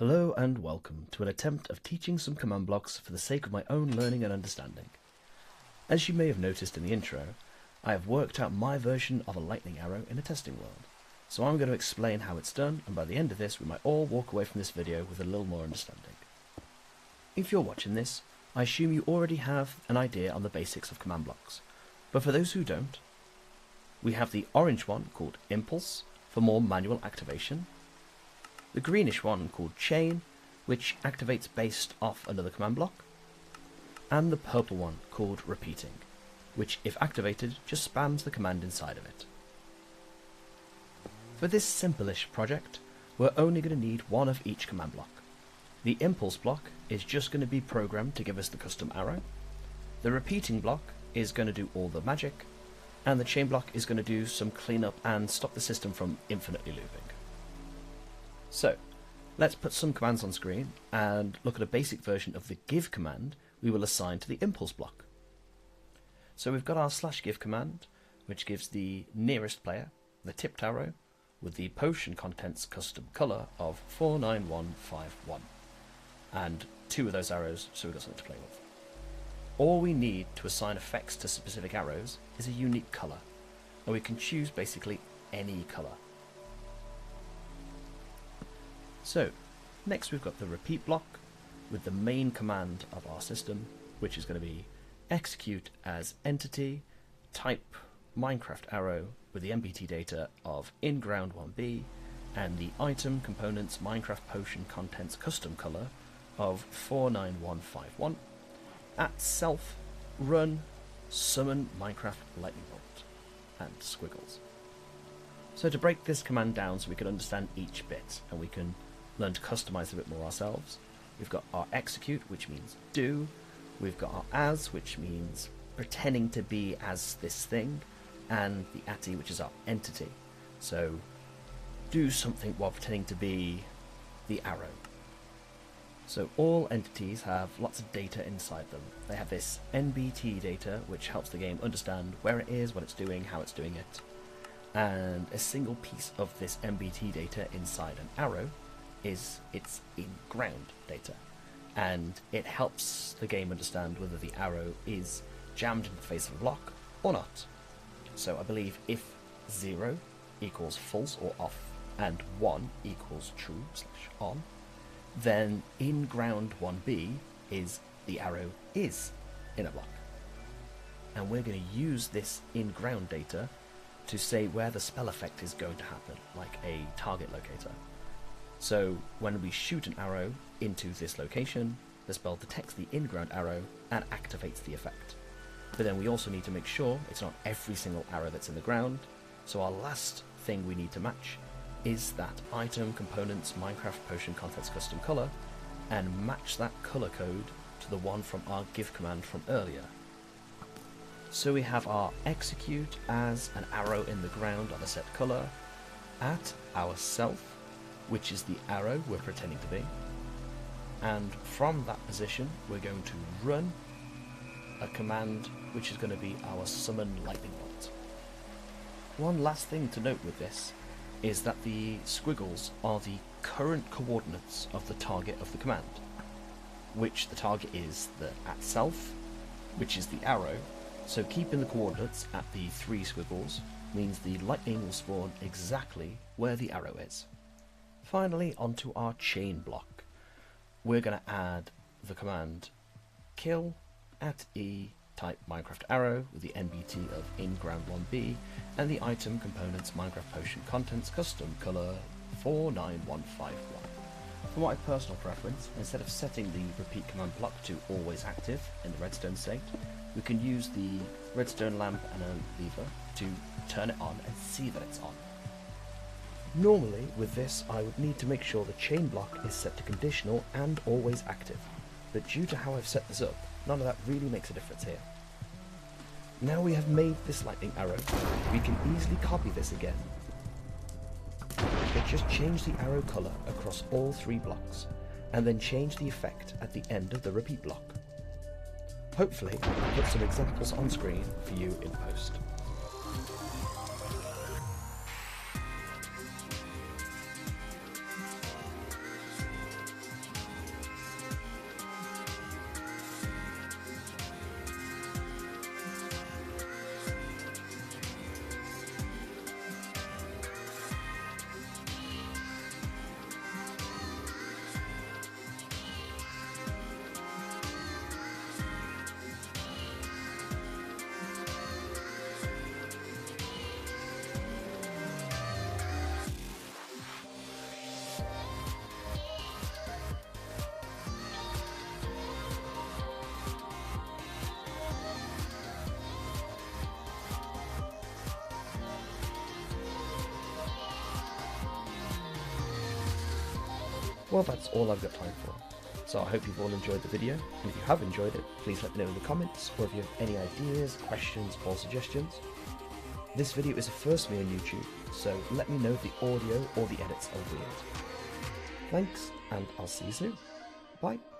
Hello and welcome to an attempt of teaching some command blocks for the sake of my own learning and understanding. As you may have noticed in the intro, I have worked out my version of a lightning arrow in a testing world. So I'm going to explain how it's done, and by the end of this we might all walk away from this video with a little more understanding. If you're watching this, I assume you already have an idea on the basics of command blocks, but for those who don't, we have the orange one called impulse for more manual activation, the greenish one called chain, which activates based off another command block, and the purple one called repeating, which if activated just spams the command inside of it. For this simple-ish project, we're only going to need one of each command block. The impulse block is just going to be programmed to give us the custom arrow, the repeating block is going to do all the magic, and the chain block is going to do some cleanup and stop the system from infinitely looping. So, let's put some commands on screen and look at a basic version of the give command we will assign to the impulse block. So we've got our /give command, which gives the nearest player the tipped arrow with the potion contents custom colour of 49151, and two of those arrows, so we've got something to play with. All we need to assign effects to specific arrows is a unique colour, and we can choose basically any colour. So, next we've got the repeat block with the main command of our system, which is going to be execute as entity, type Minecraft arrow with the MBT data of inGround 1b, and the item components Minecraft potion contents custom color of 49151, at self run summon Minecraft lightning bolt, and squiggles. So to break this command down so we can understand each bit and we can learn to customize a bit more ourselves, we've got our execute, which means do, we've got our as, which means pretending to be as this thing, and the ati, which is our entity. So do something while pretending to be the arrow. So all entities have lots of data inside them. They have this NBT data, which helps the game understand where it is, what it's doing, how it's doing it, and a single piece of this NBT data inside an arrow is its inGround data, and it helps the game understand whether the arrow is jammed in the face of a block or not. So I believe if 0 equals false or off and 1 equals true / on, then inGround 1b is the arrow is in a block. And we're going to use this inGround data to say where the spell effect is going to happen, like a target locator. So when we shoot an arrow into this location, the spell detects the inGround arrow and activates the effect. But then we also need to make sure it's not every single arrow that's in the ground, so our last thing we need to match is that item components Minecraft potion contents custom color, and match that color code to the one from our give command from earlier. So we have our execute as an arrow in the ground of a set color, at our self, which is the arrow we're pretending to be, and from that position we're going to run a command which is going to be our summon lightning bolt. One last thing to note with this is that the squiggles are the current coordinates of the target of the command, which the target is the at self, which is the arrow, so keeping the coordinates at the 3 squiggles means the lightning will spawn exactly where the arrow is. Finally, onto our chain block. We're going to add the command kill at e type Minecraft arrow with the NBT of inGround 1b and the item components Minecraft potion contents custom color 49151. For my personal preference, instead of setting the repeat command block to always active in the redstone state, we can use the redstone lamp and a lever to turn it on and see that it's on. Normally, with this, I would need to make sure the chain block is set to conditional and always active, but due to how I've set this up, none of that really makes a difference here. Now we have made this lightning arrow, we can easily copy this again. But just change the arrow colour across all 3 blocks, and then change the effect at the end of the repeat block. Hopefully, I'll put some examples on screen for you in post. well, that's all I've got time for. So I hope you've all enjoyed the video, and if you have enjoyed it, please let me know in the comments, or if you have any ideas, questions, or suggestions. This video is a first for me on YouTube, so let me know if the audio or the edits are weird. Thanks, and I'll see you soon. Bye.